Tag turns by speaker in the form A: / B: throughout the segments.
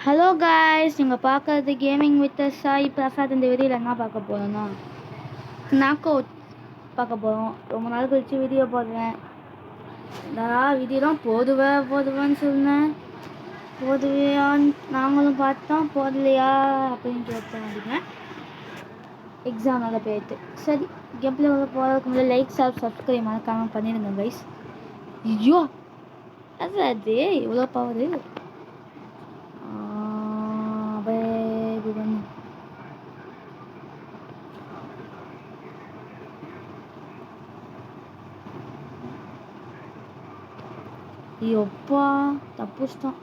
A: Hello guys, நீங்கள் பார்க்குறது gaming with Sai Prasad. இந்த வீடியோவில் என்ன பார்க்க போகிறோன்னா நாக் அவுட் பார்க்க போகிறோம். ரொம்ப நாள் கழிச்சு வீடியோ போடுறேன். வீடியோலாம் போடுவேன்னு சொன்னேன். போடுவியான்னு நாங்களும் பார்த்தோம். போடலையா அப்படின்னு கேட்டேன். அப்படின்னா எக்ஸாம் நல்லா போயிட்டு சரி. கேம்ல போகிறதுக்கு முன்னாடி லைக் சப்ஸ்கிரைப் மறக்காம பண்ணிடுங்க கைஸ். ஐயோ அது இவ்வளோ பவர் எப்பா தப்புச்சிட்டோம்.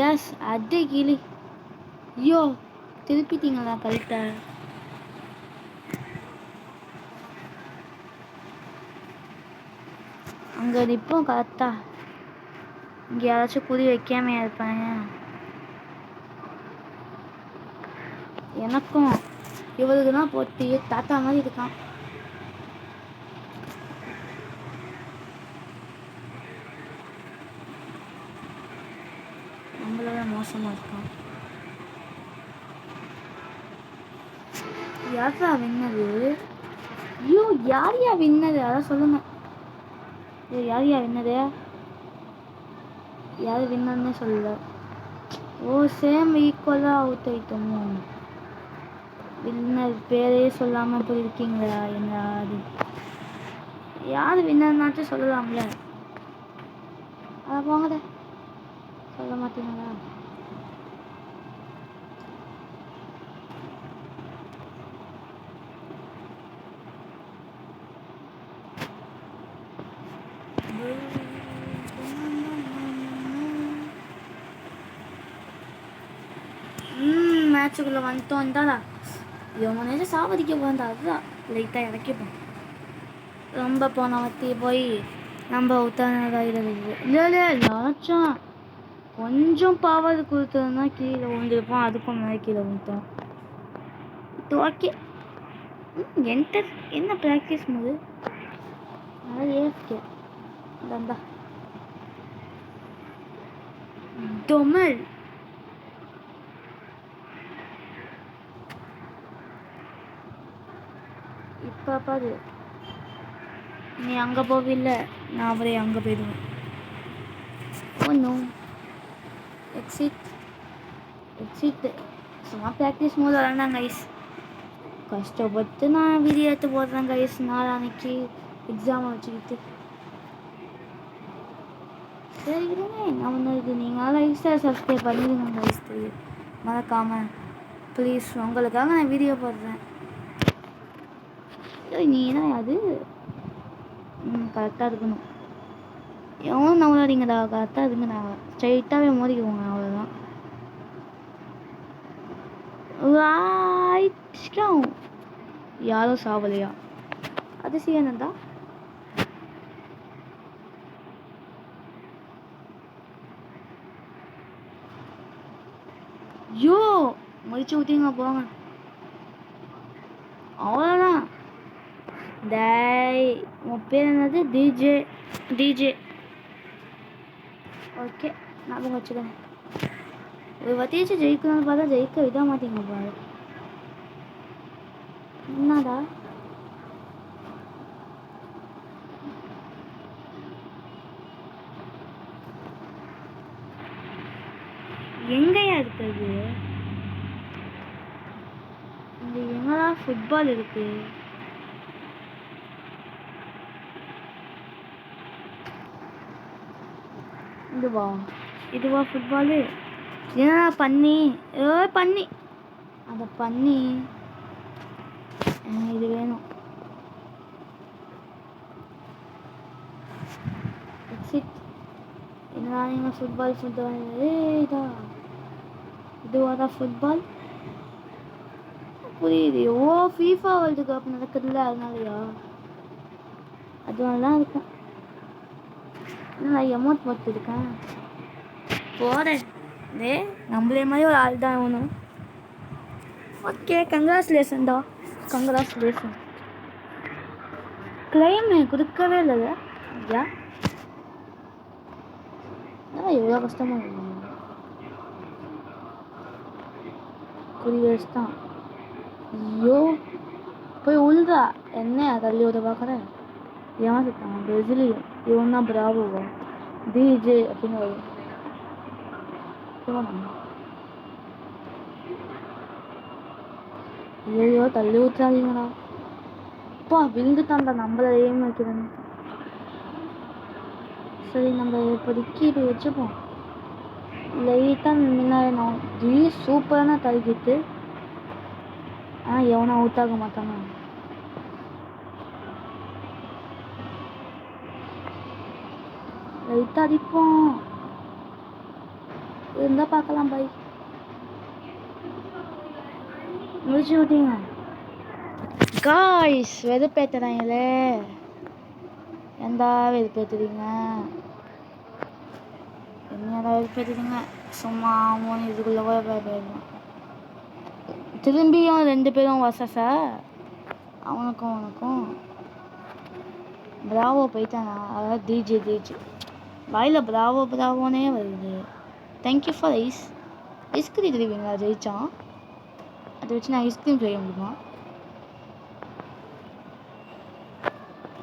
A: எஸ் அடி கிளி. ஐயோ திருப்பிட்டீங்களா கரெக்டா? அங்கே நிற்போம் கரெக்டா. இங்கே யாராச்சும் குறி வைக்காம இருப்பாங்க. எனக்கும் இவருக்கு தான் போட்டி. தாத்தா மாதிரி இருக்கான். நம்மளோட மோசமாக இருக்கான். யாரா வின்னது? ஐயோ யாரையா வின்னது? அதான் சொல்லுங்க. யாரையா வின்னது? யார் வின்னர்னே சொல்லல. ஓ சேம் ஈக்குவலாக அவுட் ஆயிட்டோமோ. வின்னர் பேரே சொல்லாமல் போயிருக்கீங்களா? என்ன யார் வின்னர்னாச்சும் சொல்லலாம்ல. அதை போங்கட சொல்ல மாட்டீங்களா? மேட்சுக்குள்ளே வந்துட்டோம். இந்தாடா இவங்க நேரம் சாவதிக்க போகிறா. அதுதான் லைட்டாக இறக்கிப்போம். ரொம்ப போன வத்தி போய் நம்ம உத்தானதாகிறது. இல்லை நினச்சோம் கொஞ்சம் பாவது கொடுத்ததுன்னா கீழே விழுந்துருப்போம். அதுக்கும் மேலே கீழே விழுந்தோம். இது ஓகே. என்டர் என்ன ப்ராக்டிஸ் போது நல்லா ஏற்கே தந்தா டொமல். இப்போ பாரு நீ அங்கே போவில்ல, நான் அவரே அங்கே போயிடுவேன். ஒன்றும் எக்ஸிட் சும்மா ப்ராக்டிஸ் போது விளாண்டாங்க கைஸ். கஷ்டப்பட்டு நான் வீடியோ எடுத்து போடுறேன் கைஸ். நாளைக்கு எக்ஸாமை வச்சுக்கிட்டு சரி இருங்க. என்ன பண்ணுறது? நீங்கள் லைக் சப்ஸ்கிரைப் பண்ணிடுங்க கைஸ். மறக்காமல் ப்ளீஸ். உங்களுக்காக நான் வீடியோ போடுறேன். நீ தான் அது கரெக்டாக இருக்கணும். எவ்வளோ நவலாடிங்கடா. கரெக்டாக இருக்குங்கடா. ஸ்ட்ரைட்டாகவே மோதிக்குவோங்க. அவ்வளோதான். யாரும் சாவலையா? அதிசயம்டா. ஐயோ முடிச்சு ஊற்றிங்க போங்க. அவ்வளோதான். உன் பேர் என்னது? டிஜே ஓகே ஞாபகம் வச்சுக்கேன். ஒரு வத்தியாச்சும் ஜெயிக்கணும்னு பார்த்தா ஜெயிக்க விட மாட்டீங்க பாரு. என்னடா எங்கயா இருக்குது? இங்க எங்கடா ஃபுட்பால் இருக்கு? இதுவா ஃபுட்பாலு? ஏன்னா பண்ணி பண்ணி அதை பண்ணி இது வேணும். எக்ஸிட். என்னடா நீங்கள் ஃபுட்பால் இதுவாதான் ஃபுட்பால் புரியுது. ஓ ஃபீஃபா வேர்ல்டு கப் நடக்குதுல்ல, அதனாலயா? அதனால தான் இருக்கும். நான் எமௌண்ட் போட்டுருக்கேன் போகிறேன். நம்மளே மாதிரி ஒரு ஆள் தான் ஆகணும். ஓகே கங்க்ராச்சுலேஷன்டா. கங்க்ராச்சுலேஷன். கிளைமே கொடுக்கவே இல்லைல்ல. யா எவ்வளோ கஷ்டமாக இருக்கு. குறி தான். ஐயோ போய் உழுதா என்ன தள்ளி விட பார்க்குற. ஏமாத்தான் பிரசிலியன். இவன் தான் பிராவோவா டிஜே அப்படின்னு வரும். ஐயோ தள்ளி ஊற்றாதீங்கடா. அப்பா விழுந்துட்டான்டா. நம்மள ஏம் வைக்கிறேன்னு. சரி நம்ம இப்போதைக்கு இப்படி வச்சுப்போம். லைட்டாக முன்னாடி சூப்பரான தள்ளிக்கிட்டு. ஆனால் எவனும் அவுட் ஆக மாட்டானா. லைட்டாக அடிப்போம் இருந்தால் பார்க்கலாம். பாய் முடிச்சு விட்டீங்க காய்ஸ். வெறுப்பேற்றுறாங்களே. எந்தா வெறுப்பேற்றுறீங்க. என்னடா வெறுப்பேற்றுறீங்க. சும்மா மூணு இதுக்குள்ளே கூட போயிடும். திரும்பியும் 2 பேரும் வசசா. அவனுக்கும் அவனுக்கும் பிராவோ போயிட்டானா. அதாவது டிஜே வாயில் பிராவோனே வருது. தேங்க்யூ ஃபார் ஐஸ்கிரீம் தெரியுங்களா. ஜெயிச்சான். அதை வச்சு நான் ஐஸ்கிரீம் செய்ய முடியுமா.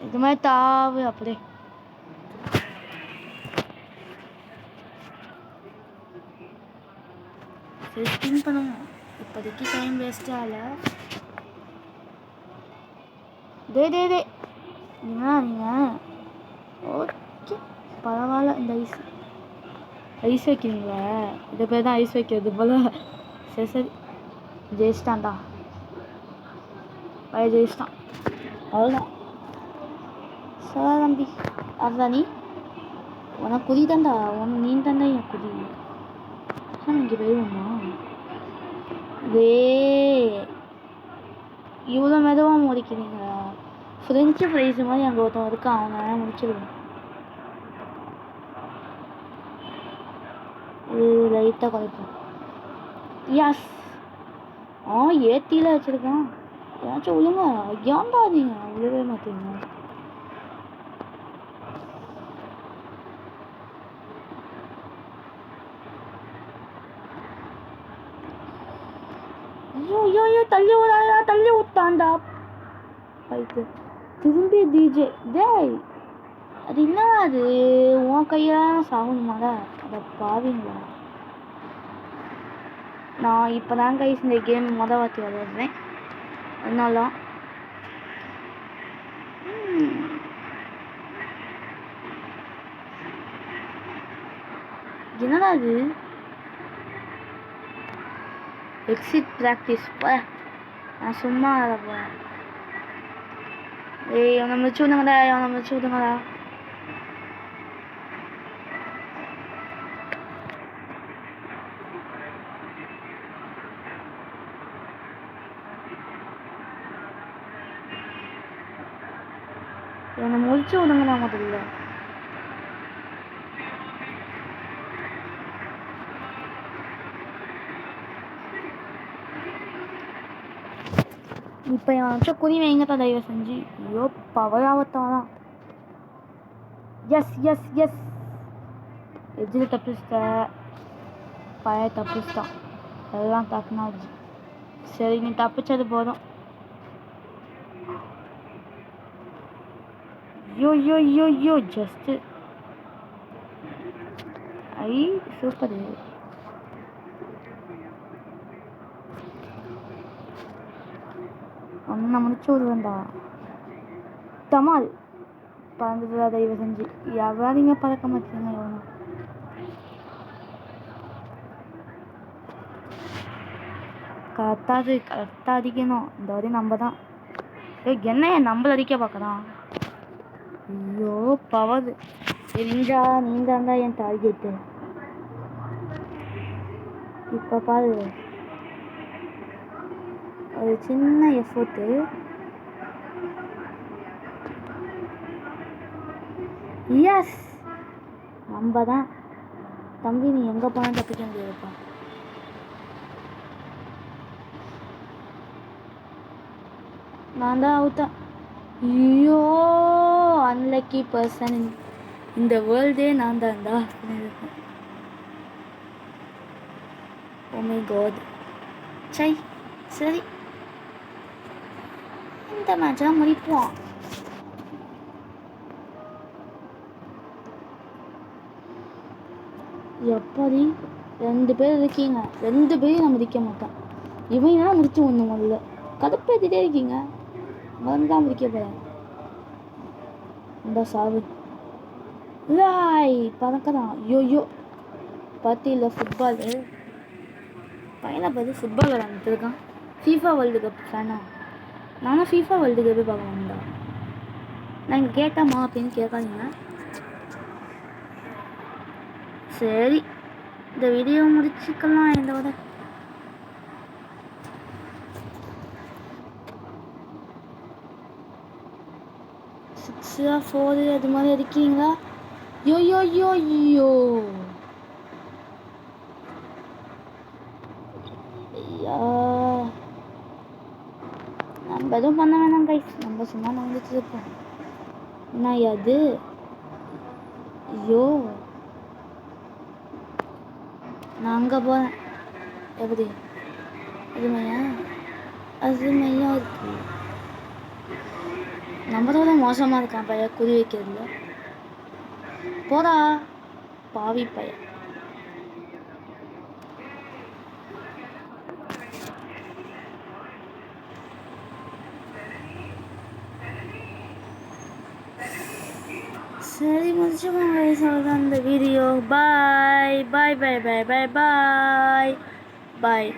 A: இது மாதிரி தாவு அப்படியே. சரி ஸ்பின் பண்ணுவோம். இப்போதைக்கு டைம் வேஸ்ட்டாக இல்லை. டே நீங்கள் ஓகே பரவாயில்ல. இந்த ஐஸ் வைக்கிறீங்களா. இதை பேர் தான் ஐஸ் வைக்கிறது போல். சரி ஜெயிச்சிட்டான்டா. ஜெயிச்சிட்டான். அவ்வளோதான். சார் தம்பி அதுதான் நீ. உனக்கு குதி தான்டா. நீ தாண்டா என் குதி. இங்கே போயிடுவோம்மா. இவ்வளோ மெதுவாக முடிக்கிறீங்களா. ஃப்ரெஞ்சு ஃப்ரைஸ் மாதிரி அங்கே ஒருத்தன் இருக்கான். அவனை முடிச்சிடுவேன். லைட்டாக குறைப்போம். யாஸ் ஏத்தியில் வச்சுருக்கான். ஏதாச்சும் விழுங்க. ஏன்டா நீங்கள் விழவே மாட்டீங்க. ஐயோ தள்ளி விட்டான்டா பைக்கு. திரும்பி டிஜே டேய் அது என்ன அது உன் கையெல்லாம் சாகணுமாடா. அதை பாவீங்களா. நான் இப்போ தான் கைஸ் இந்த கேம் வாட்டி விளையாடுறேன். அதனால என்னடா அது எக்ஸிட் ப்ராக்டிஸ். நான் சும்மா போகிறேன். அவனை முடிச்சு விடுங்கடா. இவனை முடிச்சு விடுங்கடா முதல்ல. இப்போ என் குறி வைங்கத்தான் தயவு செஞ்சு. ஐயோ பவராவத்தான் தான். எஸ் எஜ்ஜில் தப்பிச்சிட்ட. பழைய தப்பிச்சிட்டான். எல்லாம் டெக்னாலஜி. சரி நீ தப்பிச்சது போதும். ஐயோ ஜஸ்ட்டு சூப்பர். ஒன்றை முடிச்சு விடுவேன்டா. தமால் பறந்துடுறா தயவு செஞ்சு. எவ்வளோ பறக்க மாட்டீங்க. எவனும் கரெக்டாக அடிக்கணும். இந்த வரையும் நம்ம தான். என்ன நம்மள அடிக்க பார்க்குறான். ஐயோ பவது தெரிஞ்சா நீந்தாண்டா என் டார்கெட்டு. இப்போ பாரு ஒரு சின்ன எஃபோர்ட்டு. எஸ் நம்ம தான் தம்பி. நீ எங்கே போனால் தப்பிக்க முடியாதுப்பா. நான் தான் அவுத்தேன். ஐயோ, அன்லக்கி பர்சன். இந்த வேர்ல்டே நான் தான்டா. Oh my God. சை, சரி, இந்த மேட்சாக முடிப்போம். எப்படி 2 பேர் இருக்கீங்க, 2 பேரையும் நான் முடிக்க மாட்டேன். இவங்களாம் முடிச்சு ஒன்று முதல்ல கடுப்பேற்றிட்டே இருக்கீங்க. முதல்ல தான் முடிக்க போகிறேன். இந்த சாவு லாய் பறக்கலாம். ஐயோ, பார்த்தியில் ஃபுட்பாலு பையனை பார்த்து ஃபுட்பால் விளாண்டுட்டு இருக்கான். ஃபீஃபா வேர்ல்டு கப் ஃபேனா? நானும் ஃபீஃபா வேர்ல்டு கப்பே பார்க்கலாம்டா. நான் இங்கே கேட்டாமா அப்படின்னு கேட்காதீங்க. சரி, இந்த வீடியோ முடிச்சுக்கலாம். இதோட சிக்ஸா 4 அது மாதிரி இருக்கீங்களா? யோ ஐயா, நம்ம எதுவும் பண்ண வேணாம் கைஸ். நம்ம சும்மா நடந்துட்டு இருப்போம். என்ன அது? ஐயோ, நான் அங்கே போகிறேன். எப்படி அருமையாக இருக்கு. நம்மளோட மோசமாக இருக்கான் பையன் குறி வைக்கிறதுல. போடா பாவி பையன். சரி, முடிச்சுக்கோங்க இந்த வீடியோ. பாய் பாய் பாய் பாய் பாய் பாய் பாய்.